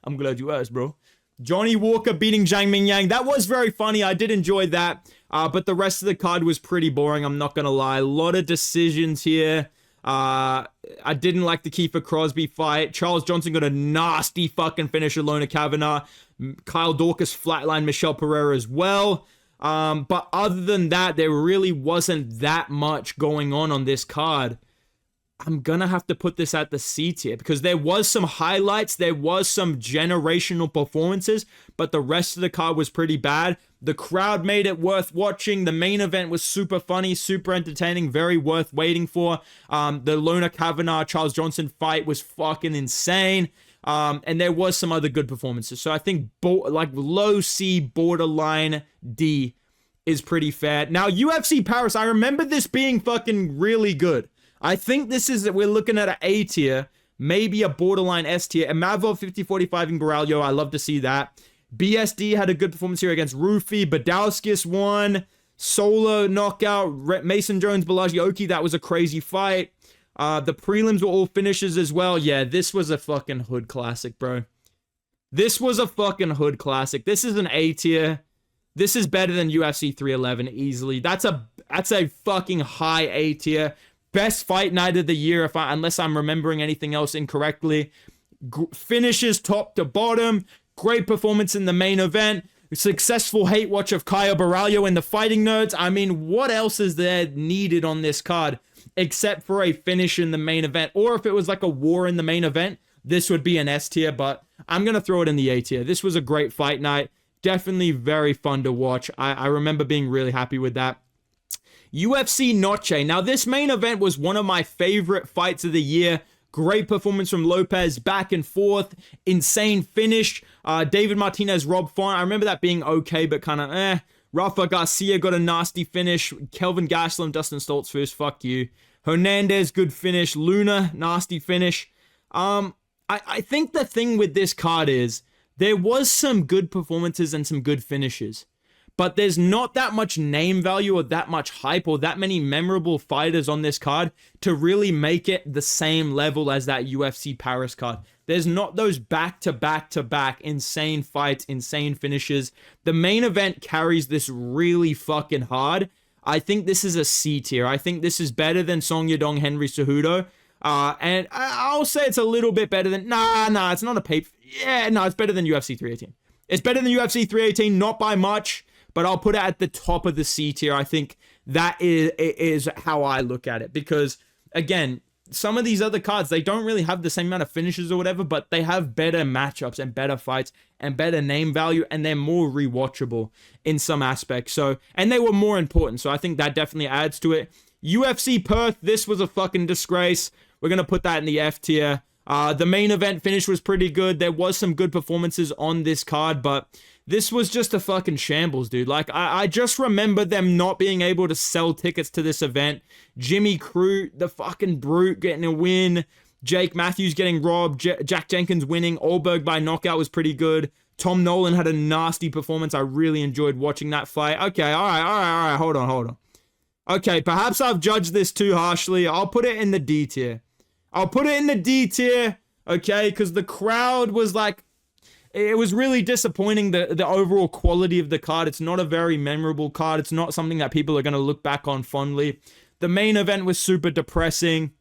I'm glad you asked, bro. Johnny Walker beating Zhang Mingyang. That was very funny. I did enjoy that. But the rest of the card was pretty boring. I'm not going to lie. A lot of decisions here. I didn't like the Kiefer Crosby fight. Charles Johnson got a nasty fucking finish of Lona Kavanagh. Kyle Dorcas flatlined Michelle Pereira as well. But other than that, there really wasn't that much going on this card. I'm gonna have to put this at the C tier because there was some highlights, there was some generational performances, but the rest of the card was pretty bad. The crowd made it worth watching. The main event was super funny, super entertaining, very worth waiting for. The Lona Kavanagh Charles Johnson fight was fucking insane. And there was some other good performances. So I think like low C, borderline D is pretty fair. Now, UFC Paris, I remember this being fucking really good. I think this is, we're looking at an A tier, maybe a borderline S tier. And Mavov 50-45 in Baralho, I love to see that. BSD had a good performance here against Rufi. Badauskis won. Solo knockout. Mason Jones, Balaji Oki, that was a crazy fight. The prelims were all finishes as well. Yeah, this was a fucking hood classic, bro. This was a fucking hood classic. This is an A tier. This is better than UFC 311 easily. That's a fucking high A tier. Best fight night of the year, unless I'm remembering anything else incorrectly. Finishes top to bottom. Great performance in the main event. Successful hate watch of Caio Baralho and the Fighting Nerds. I mean, what else is there needed on this card except for a finish in the main event? Or if it was like a war in the main event, this would be an S tier, but I'm going to throw it in the A tier. This was a great fight night. Definitely very fun to watch. I remember being really happy with that. UFC Noche. Now, this main event was one of my favorite fights of the year. Great performance from Lopez, back and forth, insane finish. David Martinez, Rob Font, I remember that being okay, but kind of Rafa Garcia got a nasty finish. Kelvin Gastelum, Dustin Stoltz first, fuck you. Hernandez, good finish. Luna, nasty finish. I think the thing with this card is there was some good performances and some good finishes, but there's not that much name value or that much hype or that many memorable fighters on this card to really make it the same level as that UFC Paris card. There's not those back-to-back-to-back insane fights, insane finishes. The main event carries this really fucking hard. I think this is a C tier. I think this is better than Song Yadong, Henry Cejudo. And I'll say it's a little bit better than... Nah, it's not a pay... Yeah, no, it's better than UFC 318. It's better than UFC 318, not by much, but I'll put it at the top of the C tier. I think that is how I look at it. Because, again, some of these other cards, they don't really have the same amount of finishes or whatever, but they have better matchups and better fights and better name value, and they're more rewatchable in some aspects. So, and they were more important, so I think that definitely adds to it. UFC Perth, this was a fucking disgrace. We're going to put that in the F tier. The main event finish was pretty good. There was some good performances on this card, but this was just a fucking shambles, dude. Like, I just remember them not being able to sell tickets to this event. Jimmy Crute, the fucking brute, getting a win. Jake Matthews getting robbed. Jack Jenkins winning. Allberg by knockout was pretty good. Tom Nolan had a nasty performance. I really enjoyed watching that fight. Okay, all right. Hold on. Okay, perhaps I've judged this too harshly. I'll put it in the D tier. Okay, because the crowd was like, it was really disappointing, the overall quality of the card. It's not a very memorable card. It's not something that people are going to look back on fondly. The main event was super depressing.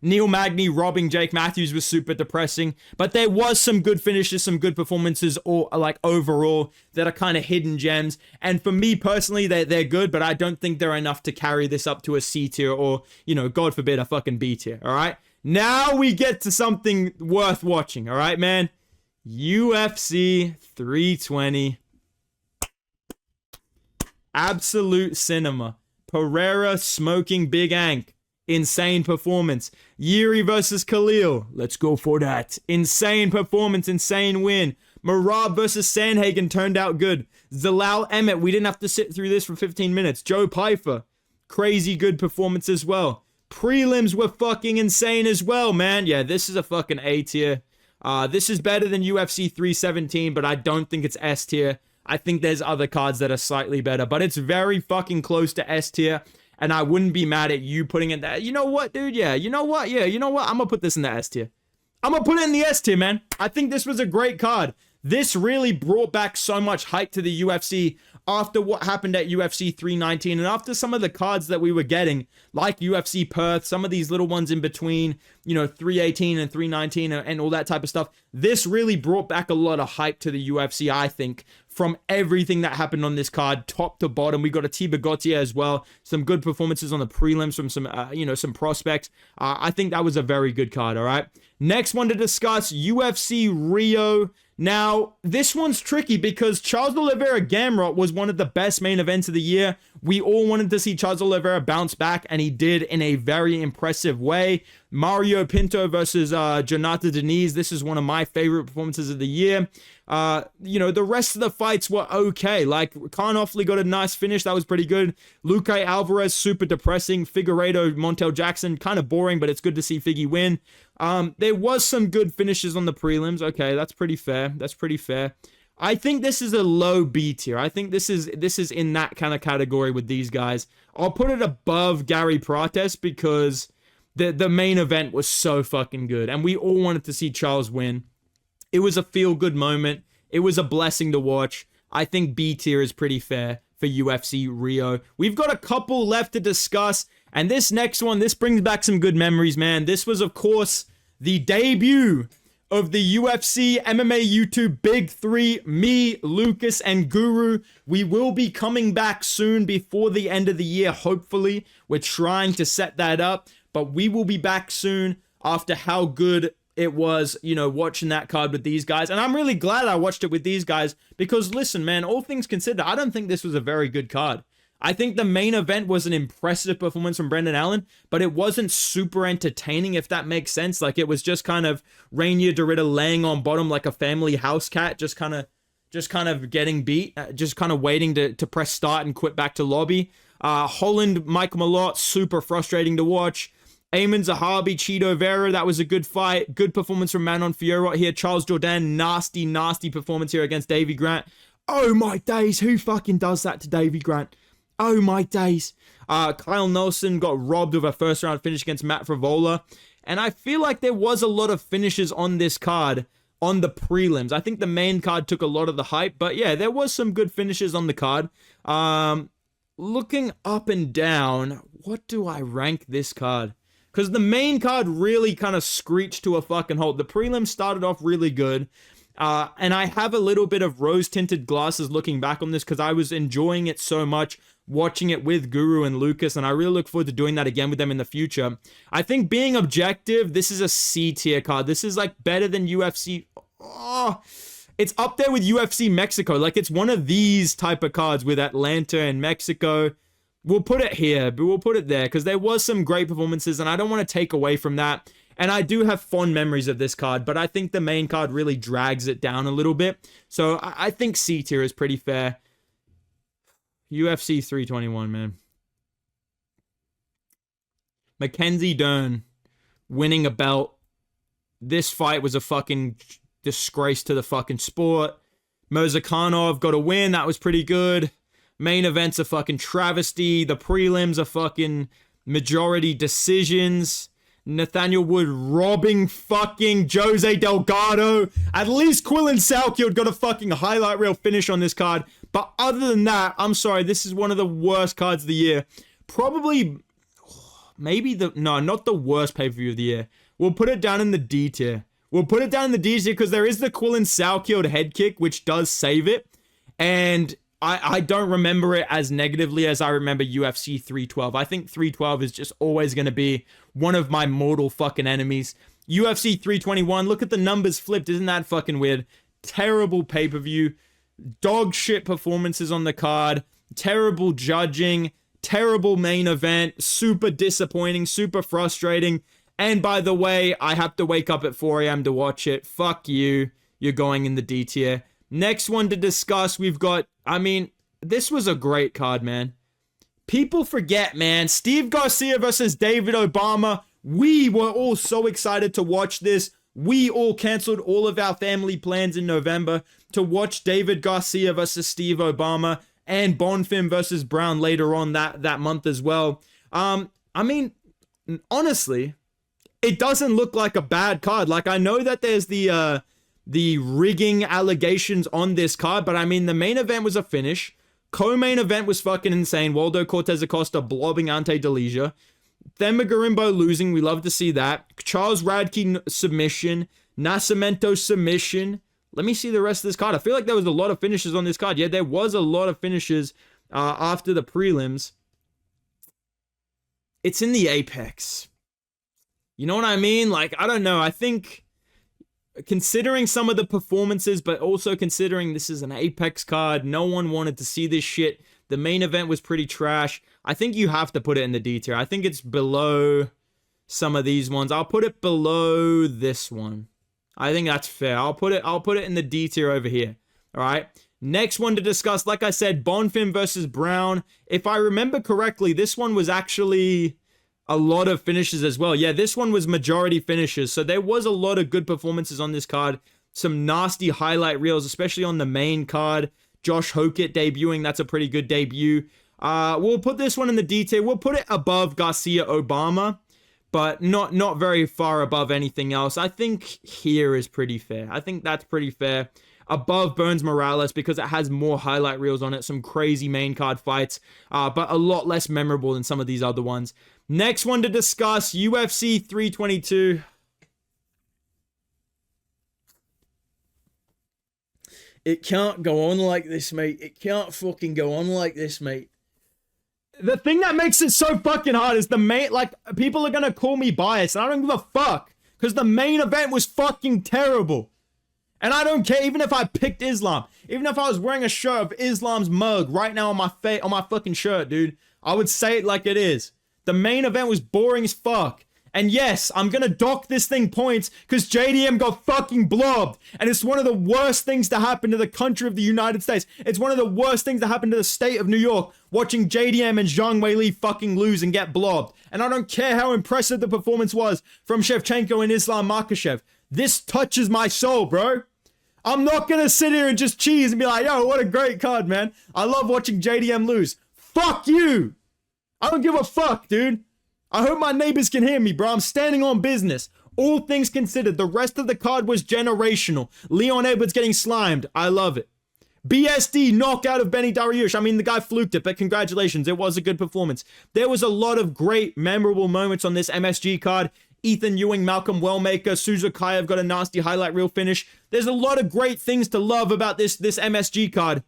Neil Magny robbing Jake Matthews was super depressing, but there was some good finishes, some good performances, or like overall that are kind of hidden gems. And for me personally, they're good, but I don't think they're enough to carry this up to a C tier or, you know, God forbid, a fucking B tier. All right. Now we get to something worth watching. All right, man. UFC 320. Absolute cinema. Pereira smoking Big Ank. Insane performance. Yuri versus Khalil. Let's go for that. Insane performance. Insane win. Marab versus Sandhagen turned out good. Zalal Emmett. We didn't have to sit through this for 15 minutes. Joe Pyfer. Crazy good performance as well. Prelims were fucking insane as well, man. Yeah, this is a fucking A tier. This is better than UFC 317, but I don't think it's S tier. I think there's other cards that are slightly better, but it's very fucking close to S tier. And I wouldn't be mad at you putting it there. You know what, dude? Yeah, you know what? I'm going to put this in the S tier. I'm going to put it in the S tier, man. I think this was a great card. This really brought back so much hype to the UFC after what happened at UFC 319 and after some of the cards that we were getting, like UFC Perth, some of these little ones in between, 318 and 319 and all that type of stuff. This really brought back a lot of hype to the UFC, I think, from everything that happened on this card, top to bottom. We got a Tiba Gautier as well. Some good performances on the prelims from some prospects. I think that was a very good card, all right? Next one to discuss, UFC Rio. Now, this one's tricky because Charles Oliveira Gamrot was one of the best main events of the year. We all wanted to see Charles Oliveira bounce back, and he did in a very impressive way. Mario Pinto versus Jonathan Deniz. This is one of my favorite performances of the year. The rest of the fights were okay. Like, Khan Offley got a nice finish. That was pretty good. Luque Alvarez, super depressing. Figueiredo, Montel Jackson, kind of boring, but it's good to see Figgy win. There was some good finishes on the prelims. Okay, that's pretty fair. I think this is a low B tier. I think this is in that kind of category with these guys. I'll put it above Gary Prates because the main event was so fucking good, and we all wanted to see Charles win. It was a feel-good moment. It was a blessing to watch. I think B tier is pretty fair for UFC Rio. We've got a couple left to discuss, and this next one, this brings back some good memories, man. This was, of course, the debut of the UFC MMA YouTube Big Three, me, Lucas, and Guru. We will be coming back soon before the end of the year, hopefully. We're trying to set that up, but we will be back soon after how good it was, watching that card with these guys. And I'm really glad I watched it with these guys because, listen, man, all things considered, I don't think this was a very good card. I think the main event was an impressive performance from Brendan Allen, but it wasn't super entertaining, if that makes sense. Like, it was just kind of Rainier Dorita laying on bottom like a family house cat, just kind of getting beat, just kind of waiting to press start and quit back to lobby. Holland, Mike Malott, super frustrating to watch. Eamon Zahabi, Cheeto Vera, that was a good fight. Good performance from Manon Fiorot here. Charles Jourdain, nasty performance here against Davy Grant. Oh my days, who fucking does that to Davy Grant? Oh my days. Kyle Nelson got robbed of a first round finish against Matt Frivola. And I feel like there was a lot of finishes on this card on the prelims. I think the main card took a lot of the hype, but yeah, there was some good finishes on the card. Looking up and down, what do I rank this card? Because the main card really kind of screeched to a fucking halt. The prelims started off really good. And I have a little bit of rose-tinted glasses looking back on this because I was enjoying it so much, watching it with Guru and Lucas, and I really look forward to doing that again with them in the future. I think being objective, this is a C-tier card. This is like better than UFC. Oh, it's up there with UFC Mexico. Like, it's one of these type of cards with Atlanta and Mexico. We'll put it here, but we'll put it there because there was some great performances, and I don't want to take away from that. And I do have fond memories of this card, but I think the main card really drags it down a little bit. So I think C tier is pretty fair. UFC 321, man. Mackenzie Dern winning a belt. This fight was a fucking disgrace to the fucking sport. Mozakhanov got a win. That was pretty good. Main event's a fucking travesty. The prelims are fucking majority decisions. Nathaniel Wood robbing fucking Jose Delgado. At least Quillen Salkield got a fucking highlight reel finish on this card. But other than that, I'm sorry, this is one of the worst cards of the year. Probably, maybe not the worst pay-per-view of the year. We'll put it down in the D tier. We'll put it down in the D tier because there is the Quillen Salkield head kick, which does save it. And I don't remember it as negatively as I remember UFC 312. I think 312 is just always going to be one of my mortal fucking enemies. UFC 321, look at the numbers flipped. Isn't that fucking weird? Terrible pay-per-view. Dog shit performances on the card. Terrible judging. Terrible main event. Super disappointing. Super frustrating. And by the way, I have to wake up at 4 a.m. to watch it. Fuck you. You're going in the D tier. Next one to discuss, we've got, I mean, this was a great card, man. People forget, man. Steve Garcia versus David Obama. We were all so excited to watch this. We all canceled all of our family plans in November to watch David Garcia versus Steve Obama and Bonfim versus Brown later on that month as well. I mean, honestly, it doesn't look like a bad card. Like, I know that there's the rigging allegations on this card, but I mean, the main event was a finish. Co-main event was fucking insane. Waldo Cortez Acosta blobbing Ante Delija. Themba Garimbo losing. We love to see that. Charles Radke submission. Nascimento submission. Let me see the rest of this card. I feel like there was a lot of finishes on this card. Yeah, there was a lot of finishes after the prelims. It's in the apex. You know what I mean? Like, I don't know. I think considering some of the performances, but also considering this is an Apex card, no one wanted to see this shit. The main event was pretty trash. I think you have to put it in the D tier. I think it's below some of these ones. I'll put it below this one. I think that's fair. I'll put it in the D tier over here. All right. Next one to discuss, like I said, Bonfim versus Brown. If I remember correctly, this one was actually a lot of finishes as well. Yeah, this one was majority finishes. So there was a lot of good performances on this card. Some nasty highlight reels, especially on the main card. Josh Hokett debuting. That's a pretty good debut. We'll put this one in the D tier. We'll put it above Garcia Obama, but not very far above anything else. I think here is pretty fair. I think that's pretty fair. Above Burns Morales because it has more highlight reels on it. Some crazy main card fights, but a lot less memorable than some of these other ones. Next one to discuss, UFC 322. It can't go on like this, mate. It can't fucking go on like this, mate. The thing that makes it so fucking hard is the main, like, people are gonna call me biased, and I don't give a fuck, because the main event was fucking terrible. And I don't care, even if I picked Islam, even if I was wearing a shirt of Islam's mug right now on my fucking shirt, dude, I would say it like it is. The main event was boring as fuck. And yes, I'm gonna dock this thing points because JDM got fucking blobbed. And it's one of the worst things to happen to the country of the United States. It's one of the worst things to happen to the state of New York, watching JDM and Zhang Weili fucking lose and get blobbed. And I don't care how impressive the performance was from Shevchenko and Islam Makhachev. This touches my soul, bro. I'm not gonna sit here and just cheese and be like, yo, what a great card, man. I love watching JDM lose. Fuck you. I don't give a fuck, dude. I hope my neighbors can hear me, bro. I'm standing on business. All things considered, the rest of the card was generational. Leon Edwards getting slimed. I love it. BSD knockout of Benny Dariush. I mean, the guy fluked it, but congratulations. It was a good performance. There was a lot of great, memorable moments on this MSG card. Ethan Ewing, Malcolm Wellmaker, Suzukayev got a nasty highlight reel finish. There's a lot of great things to love about this MSG card.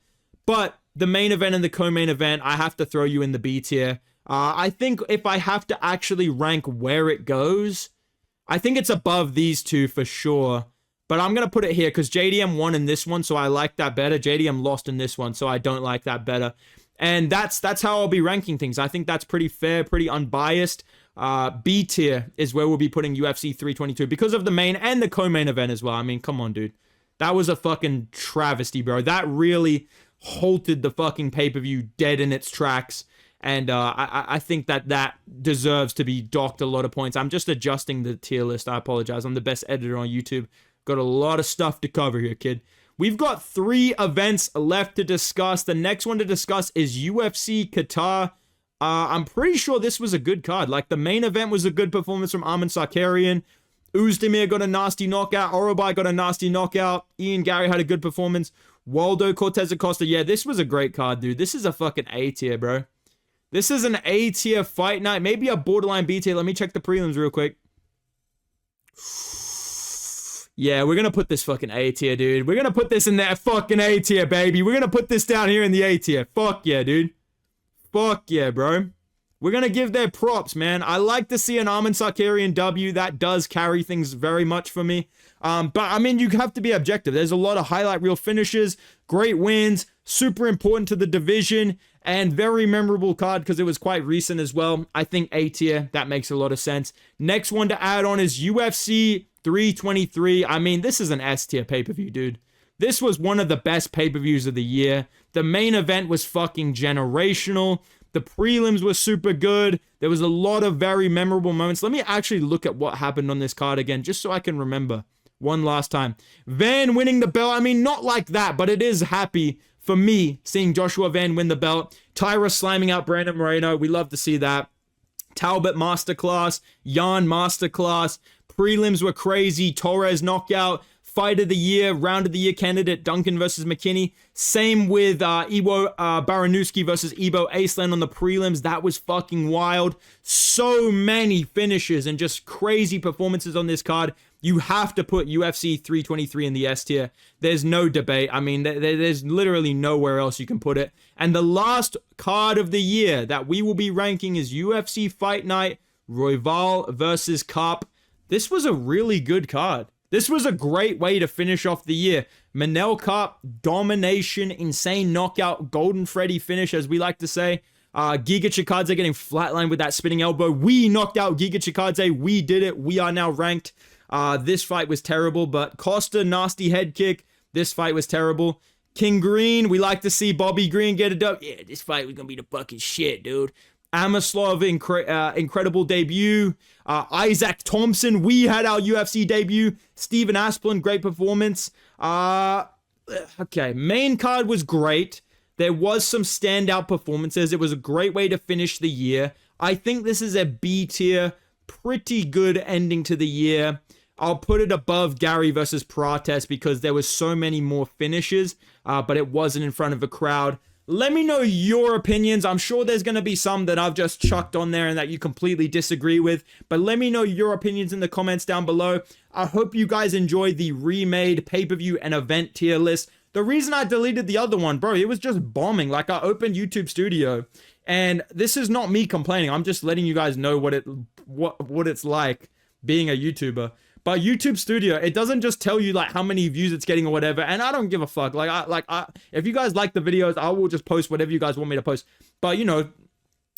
But the main event and the co-main event, I have to throw you in the B tier. I think if I have to actually rank where it goes, I think it's above these two for sure. But I'm going to put it here because JDM won in this one, so I like that better. JDM lost in this one, so I don't like that better. And that's how I'll be ranking things. I think that's pretty fair, pretty unbiased. B tier is where we'll be putting UFC 322 because of the main and the co-main event as well. I mean, come on, dude. That was a fucking travesty, bro. That really halted the fucking pay-per-view dead in its tracks. And I think that deserves to be docked a lot of points. I'm just adjusting the tier list. I apologize. I'm the best editor on YouTube. Got a lot of stuff to cover here, kid. We've got 3 events left to discuss. The next one to discuss is UFC Qatar. I'm pretty sure this was a good card. Like, the main event was a good performance from Arman Sarkarian. Uzdemir got a nasty knockout. Orobai got a nasty knockout. Ian Gary had a good performance. Waldo Cortez Acosta. Yeah, this was a great card, dude. This is a fucking A tier, bro. This is an A tier fight night. Maybe a borderline B tier. Let me check the prelims real quick. Yeah, we're going to put this fucking A tier, dude. We're going to put this in that fucking A tier, baby. We're going to put this down here in the A tier. Fuck yeah, dude. Fuck yeah, bro. We're going to give their props, man. I like to see an Arman Sarkarian W. That does carry things very much for me. But, I mean, you have to be objective. There's a lot of highlight reel finishes, great wins, super important to the division, and very memorable card because it was quite recent as well. I think A tier, that makes a lot of sense. Next one to add on is UFC 323. I mean, this is an S tier pay-per-view, dude. This was one of the best pay-per-views of the year. The main event was fucking generational. The prelims were super good. There was a lot of very memorable moments. Let me actually look at what happened on this card again, just so I can remember one last time. Van winning the belt. I mean, not like that, but it is happy for me seeing Joshua Van win the belt. Tyra slamming out Brandon Moreno. We love to see that. Talbot masterclass. Jan masterclass. Prelims were crazy. Torres knockout. Fight of the year, round of the year candidate, Duncan versus McKinney. Same with Iwo Baranowski versus Ibo Aceland on the prelims. That was fucking wild. So many finishes and just crazy performances on this card. You have to put UFC 323 in the S tier. There's no debate. I mean, there's literally nowhere else you can put it. And the last card of the year that we will be ranking is UFC Fight Night, Royval versus Cup. This was a really good card. This was a great way to finish off the year. Manel Cup, domination, insane knockout, Golden Freddy finish, as we like to say. Giga Chikadze getting flatlined with that spinning elbow. We knocked out Giga Chikadze. We did it. We are now ranked. This fight was terrible, but Costa, nasty head kick. This fight was terrible. King Green, we like to see Bobby Green get a dub. Yeah, this fight was going to be the fucking shit, dude. Amaslov, incredible debut. Isaac Thompson, we had our UFC debut. Steven Asplund, great performance. Okay, main card was great. There was some standout performances. It was a great way to finish the year. I think this is a B tier. Pretty good ending to the year. I'll put it above Gary versus Prates because there was so many more finishes, but it wasn't in front of a crowd. Let me know your opinions. I'm sure there's going to be some that I've just chucked on there and that you completely disagree with. But let me know your opinions in the comments down below. I hope you guys enjoyed the remade pay-per-view and event tier list. The reason I deleted the other one, bro, it was just bombing. Like, I opened YouTube Studio, and this is not me complaining. I'm just letting you guys know what it's like being a YouTuber. But YouTube Studio, it doesn't just tell you like how many views it's getting or whatever. And I don't give a fuck. If you guys like the videos, I will just post whatever you guys want me to post. But you know,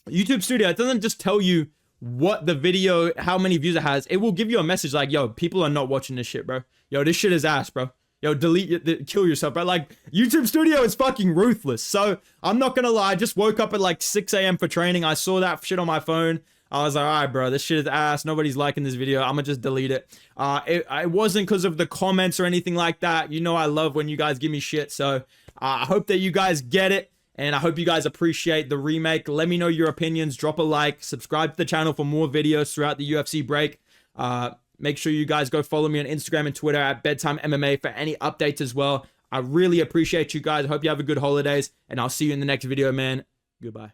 YouTube Studio, it doesn't just tell you what the video, how many views it has. It will give you a message like, yo, people are not watching this shit, bro. Yo, this shit is ass, bro. Yo, delete it, kill yourself, bro. Like, YouTube Studio is fucking ruthless. So, I'm not gonna lie, I just woke up at like 6 a.m. for training. I saw that shit on my phone. I was like, all right, bro, this shit is ass. Nobody's liking this video. I'm gonna just delete it. It wasn't because of the comments or anything like that. You know I love when you guys give me shit. So, I hope that you guys get it. And I hope you guys appreciate the remake. Let me know your opinions. Drop a like. Subscribe to the channel for more videos throughout the UFC break. Make sure you guys go follow me on Instagram and Twitter at Bedtime MMA for any updates as well. I really appreciate you guys. I hope you have a good holidays. And I'll see you in the next video, man. Goodbye.